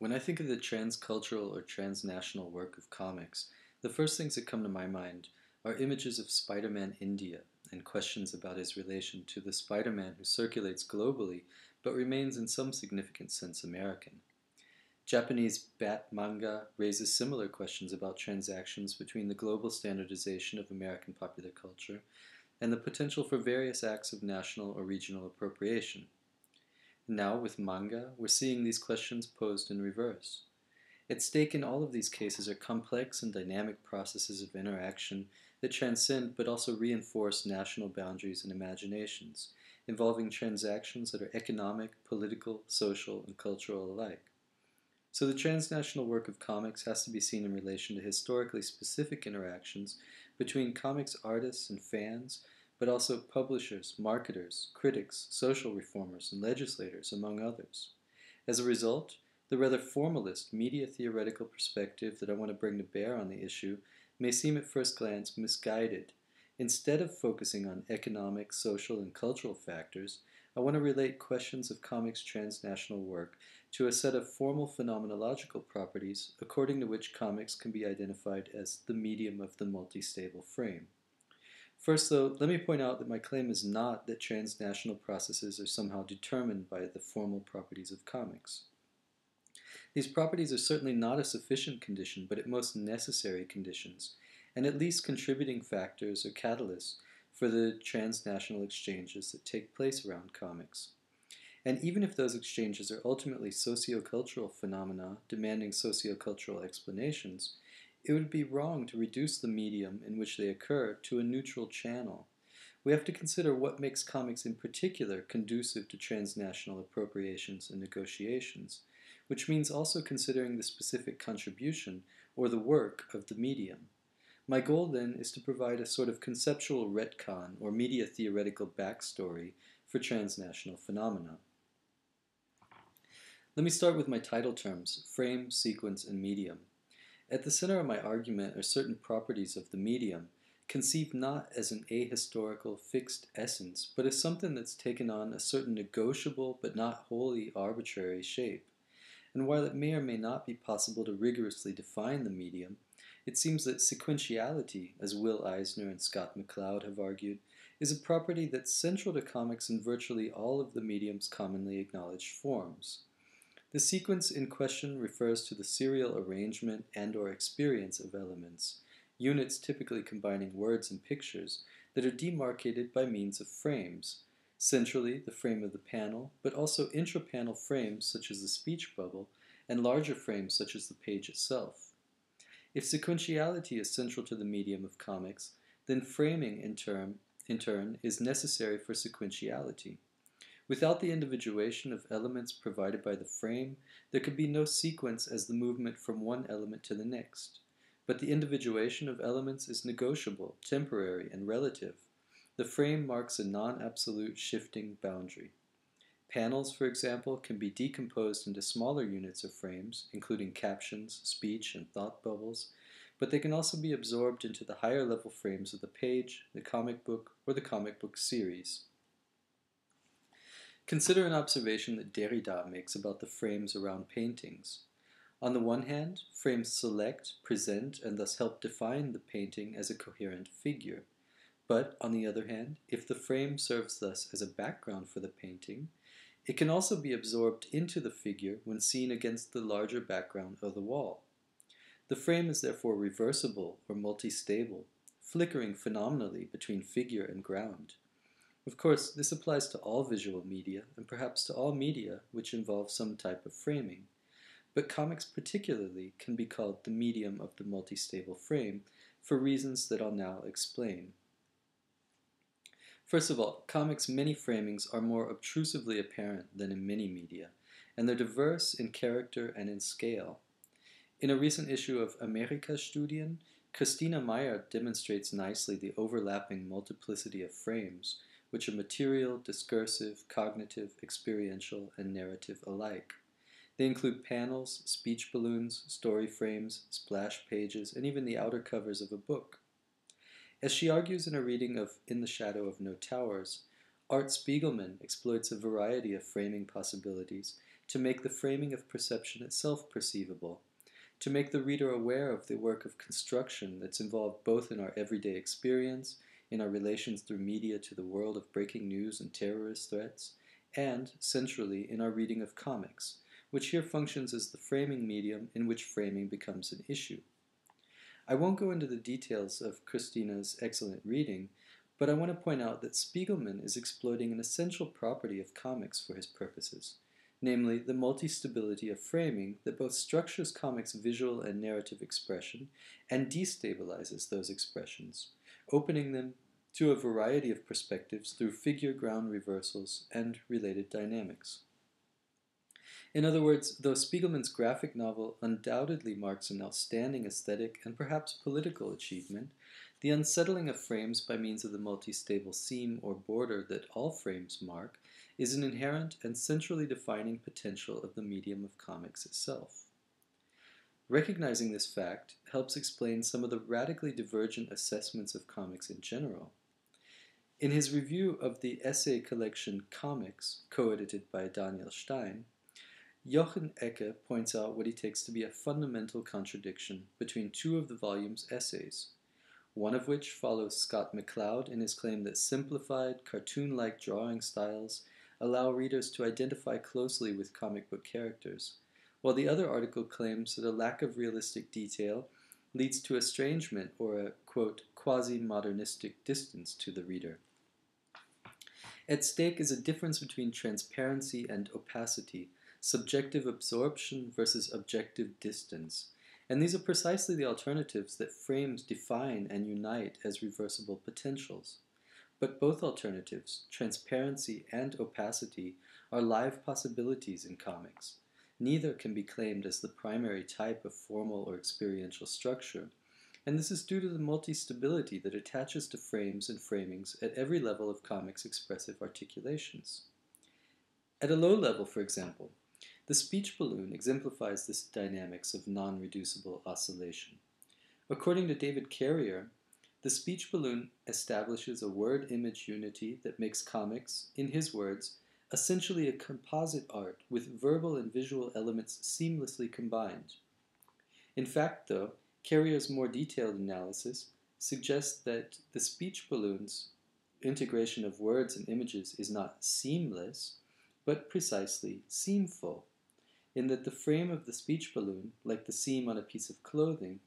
When I think of the transcultural or transnational work of comics, the first things that come to my mind are images of Spider-Man India and questions about his relation to the Spider-Man who circulates globally but remains in some significant sense American. Japanese bat manga raises similar questions about transactions between the global standardization of American popular culture and the potential for various acts of national or regional appropriation. Now, with manga, we're seeing these questions posed in reverse. At stake in all of these cases are complex and dynamic processes of interaction that transcend but also reinforce national boundaries and imaginations, involving transactions that are economic, political, social, and cultural alike. So the transnational work of comics has to be seen in relation to historically specific interactions between comics artists and fans, but also publishers, marketers, critics, social reformers, and legislators, among others. As a result, the rather formalist, media-theoretical perspective that I want to bring to bear on the issue may seem at first glance misguided. Instead of focusing on economic, social, and cultural factors, I want to relate questions of comics' transnational work to a set of formal phenomenological properties according to which comics can be identified as the medium of the multi-stable frame. First, though, let me point out that my claim is not that transnational processes are somehow determined by the formal properties of comics. These properties are certainly not a sufficient condition, but at most necessary conditions, and at least contributing factors or catalysts for the transnational exchanges that take place around comics. And even if those exchanges are ultimately sociocultural phenomena demanding sociocultural explanations, it would be wrong to reduce the medium in which they occur to a neutral channel. We have to consider what makes comics in particular conducive to transnational appropriations and negotiations, which means also considering the specific contribution or the work of the medium. My goal then is to provide a sort of conceptual retcon or media theoretical backstory for transnational phenomena. Let me start with my title terms, frame, sequence, and medium. At the center of my argument are certain properties of the medium, conceived not as an ahistorical, fixed essence, but as something that's taken on a certain negotiable but not wholly arbitrary shape. And while it may or may not be possible to rigorously define the medium, it seems that sequentiality, as Will Eisner and Scott McCloud have argued, is a property that's central to comics in virtually all of the medium's commonly acknowledged forms. The sequence in question refers to the serial arrangement and/or experience of elements, units typically combining words and pictures, that are demarcated by means of frames, centrally the frame of the panel, but also intra-panel frames such as the speech bubble, and larger frames such as the page itself. If sequentiality is central to the medium of comics, then framing in turn is necessary for sequentiality. Without the individuation of elements provided by the frame, there could be no sequence as the movement from one element to the next. But the individuation of elements is negotiable, temporary, and relative. The frame marks a non-absolute shifting boundary. Panels, for example, can be decomposed into smaller units of frames, including captions, speech, and thought bubbles, but they can also be absorbed into the higher level frames of the page, the comic book, or the comic book series. Consider an observation that Derrida makes about the frames around paintings. On the one hand, frames select, present, and thus help define the painting as a coherent figure. But, on the other hand, if the frame serves thus as a background for the painting, it can also be absorbed into the figure when seen against the larger background of the wall. The frame is therefore reversible or multi-stable, flickering phenomenally between figure and ground. Of course, this applies to all visual media, and perhaps to all media which involve some type of framing. But comics particularly can be called the medium of the multi-stable frame for reasons that I'll now explain. First of all, comics' many framings are more obtrusively apparent than in many media, and they're diverse in character and in scale. In a recent issue of Amerika-Studien, Christina Meyer demonstrates nicely the overlapping multiplicity of frames, which are material, discursive, cognitive, experiential, and narrative alike. They include panels, speech balloons, story frames, splash pages, and even the outer covers of a book. As she argues in a reading of In the Shadow of No Towers, Art Spiegelman exploits a variety of framing possibilities to make the framing of perception itself perceivable, to make the reader aware of the work of construction that's involved both in our everyday experience, in our relations through media to the world of breaking news and terrorist threats, and, centrally, in our reading of comics, which here functions as the framing medium in which framing becomes an issue. I won't go into the details of Christina's excellent reading, but I want to point out that Spiegelman is exploiting an essential property of comics for his purposes, namely the multi-stability of framing that both structures comics' visual and narrative expression and destabilizes those expressions, opening them to a variety of perspectives through figure-ground reversals and related dynamics. In other words, though Spiegelman's graphic novel undoubtedly marks an outstanding aesthetic and perhaps political achievement, the unsettling of frames by means of the multi-stable seam or border that all frames mark is an inherent and centrally defining potential of the medium of comics itself. Recognizing this fact helps explain some of the radically divergent assessments of comics in general. In his review of the essay collection Comics, co-edited by Daniel Stein, Jochen Ecke points out what he takes to be a fundamental contradiction between two of the volume's essays, one of which follows Scott McCloud in his claim that simplified, cartoon-like drawing styles allow readers to identify closely with comic book characters, while the other article claims that a lack of realistic detail leads to estrangement or a, quote, quasi-modernistic distance to the reader. At stake is a difference between transparency and opacity, subjective absorption versus objective distance, and these are precisely the alternatives that frames define and unite as reversible potentials. But both alternatives, transparency and opacity, are live possibilities in comics. Neither can be claimed as the primary type of formal or experiential structure, and this is due to the multi-stability that attaches to frames and framings at every level of comics' expressive articulations. At a low level, for example, the speech balloon exemplifies this dynamics of non-reducible oscillation. According to David Carrier, the speech balloon establishes a word-image unity that makes comics, in his words, essentially a composite art with verbal and visual elements seamlessly combined. In fact, though, Carrier's more detailed analysis suggests that the speech balloon's integration of words and images is not seamless, but precisely seamful, in that the frame of the speech balloon, like the seam on a piece of clothing,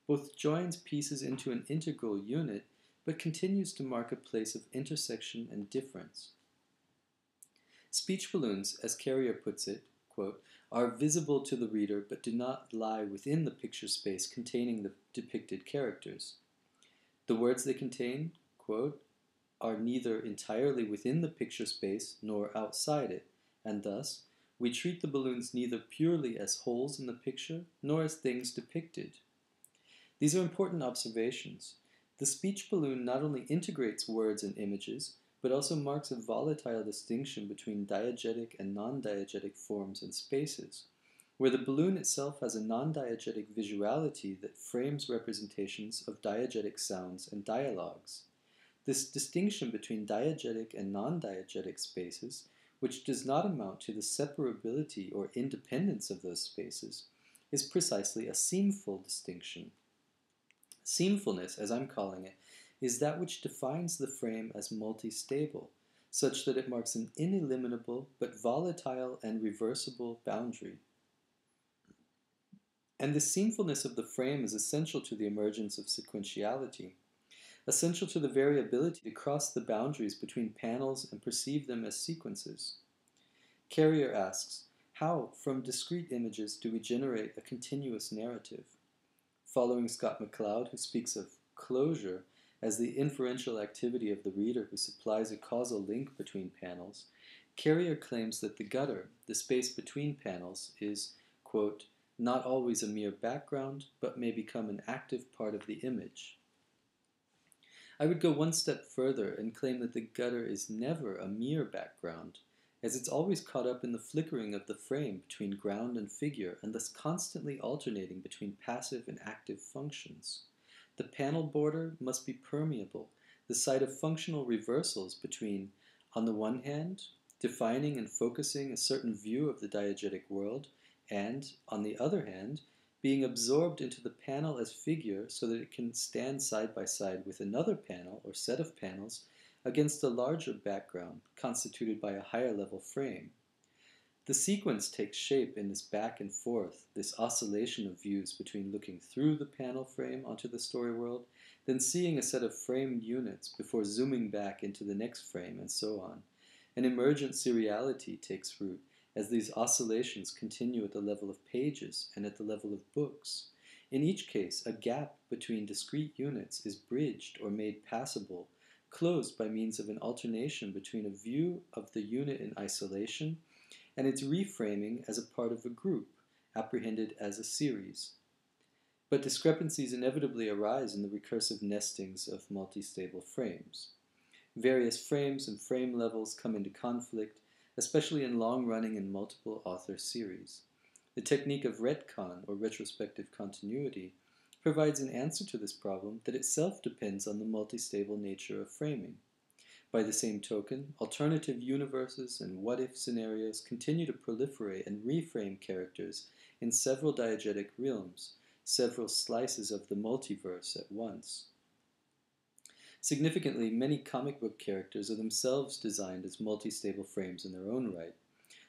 both joins pieces into an integral unit, but continues to mark a place of intersection and difference. Speech balloons, as Carrier puts it, quote, are visible to the reader but do not lie within the picture space containing the depicted characters. The words they contain, quote, are neither entirely within the picture space nor outside it, and thus, we treat the balloons neither purely as wholes in the picture nor as things depicted. These are important observations. The speech balloon not only integrates words and images, but also marks a volatile distinction between diegetic and non-diegetic forms and spaces, where the balloon itself has a non-diegetic visuality that frames representations of diegetic sounds and dialogues. This distinction between diegetic and non-diegetic spaces, which does not amount to the separability or independence of those spaces, is precisely a seamful distinction. Seamfulness, as I'm calling it, is that which defines the frame as multi-stable, such that it marks an ineliminable but volatile and reversible boundary. And the seamfulness of the frame is essential to the emergence of sequentiality, essential to the variability to cross the boundaries between panels and perceive them as sequences. Carrier asks, how, from discrete images, do we generate a continuous narrative? Following Scott McCloud, who speaks of closure as the inferential activity of the reader who supplies a causal link between panels, Carrier claims that the gutter, the space between panels, is, quote, not always a mere background, but may become an active part of the image. I would go one step further and claim that the gutter is never a mere background, as it's always caught up in the flickering of the frame between ground and figure, and thus constantly alternating between passive and active functions. The panel border must be permeable, the site of functional reversals between, on the one hand, defining and focusing a certain view of the diegetic world, and, on the other hand, being absorbed into the panel as figure so that it can stand side by side with another panel or set of panels against a larger background constituted by a higher level frame. The sequence takes shape in this back and forth, this oscillation of views between looking through the panel frame onto the story world, then seeing a set of framed units before zooming back into the next frame, and so on. An emergent seriality takes root as these oscillations continue at the level of pages and at the level of books. In each case, a gap between discrete units is bridged or made passable, closed by means of an alternation between a view of the unit in isolation and its reframing as a part of a group, apprehended as a series. But discrepancies inevitably arise in the recursive nestings of multi-stable frames. Various frames and frame levels come into conflict, especially in long-running and multiple-author series. The technique of retcon, or retrospective continuity, provides an answer to this problem that itself depends on the multi-stable nature of framing. By the same token, alternative universes and what-if scenarios continue to proliferate and reframe characters in several diegetic realms, several slices of the multiverse at once. Significantly, many comic book characters are themselves designed as multi-stable frames in their own right.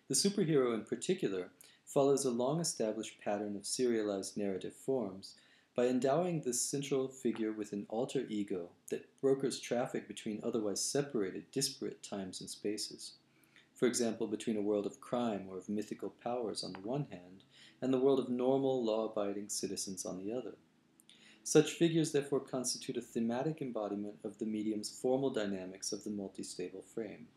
The superhero in particular follows a long-established pattern of serialized narrative forms by endowing this central figure with an alter ego that brokers traffic between otherwise separated, disparate times and spaces. For example, between a world of crime or of mythical powers on the one hand, and the world of normal, law-abiding citizens on the other. Such figures therefore constitute a thematic embodiment of the medium's formal dynamics of the multi-stable frame.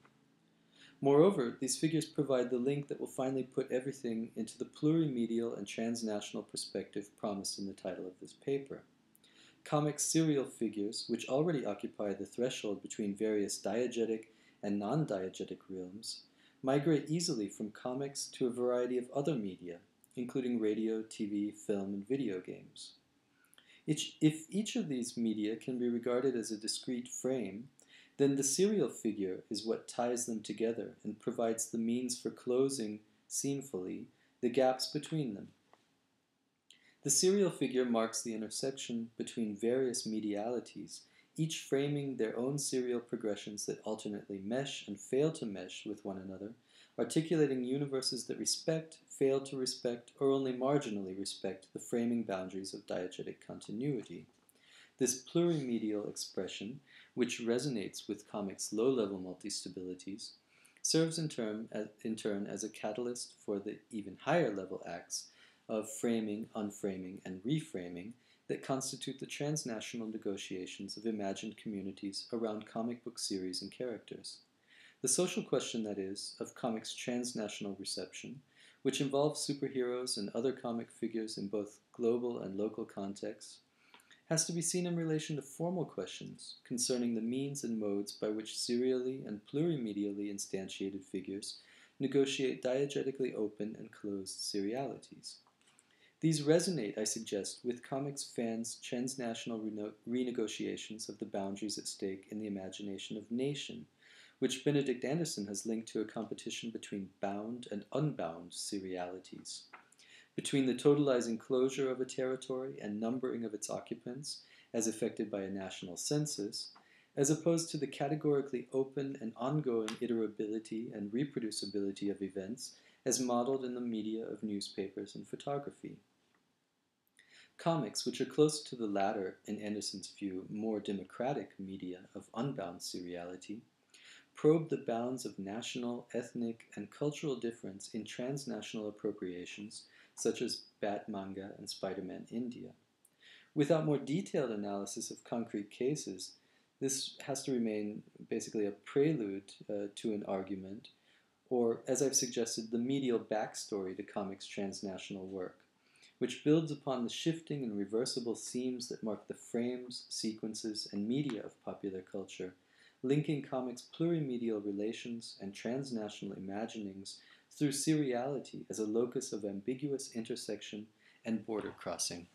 Moreover, these figures provide the link that will finally put everything into the plurimedial and transnational perspective promised in the title of this paper. Comic serial figures, which already occupy the threshold between various diegetic and non-diegetic realms, migrate easily from comics to a variety of other media, including radio, TV, film, and video games. If each of these media can be regarded as a discrete frame, then the serial figure is what ties them together and provides the means for closing, scenefully, the gaps between them. The serial figure marks the intersection between various medialities, each framing their own serial progressions that alternately mesh and fail to mesh with one another, articulating universes that respect, fail to respect, or only marginally respect the framing boundaries of diegetic continuity. This plurimedial expression, which resonates with comics' low-level multi-stabilities, serves in turn as a catalyst for the even higher-level acts of framing, unframing, and reframing that constitute the transnational negotiations of imagined communities around comic book series and characters. The social question, that is, of comics' transnational reception, which involves superheroes and other comic figures in both global and local contexts, has to be seen in relation to formal questions concerning the means and modes by which serially and plurimedially instantiated figures negotiate diegetically open and closed serialities. These resonate, I suggest, with comics fans' transnational renegotiations of the boundaries at stake in the imagination of nation, which Benedict Anderson has linked to a competition between bound and unbound serialities, between the totalizing closure of a territory and numbering of its occupants, as effected by a national census, as opposed to the categorically open and ongoing iterability and reproducibility of events as modeled in the media of newspapers and photography. Comics, which are closer to the latter, in Anderson's view, more democratic media of unbound seriality, probe the bounds of national, ethnic, and cultural difference in transnational appropriations, such as Bat Manga and Spider-Man India. Without more detailed analysis of concrete cases, this has to remain basically a prelude to an argument, or, as I've suggested, the medial backstory to comics' transnational work, which builds upon the shifting and reversible themes that mark the frames, sequences, and media of popular culture, linking comics' plurimedial relations and transnational imaginings through seriality as a locus of ambiguous intersection and border crossing.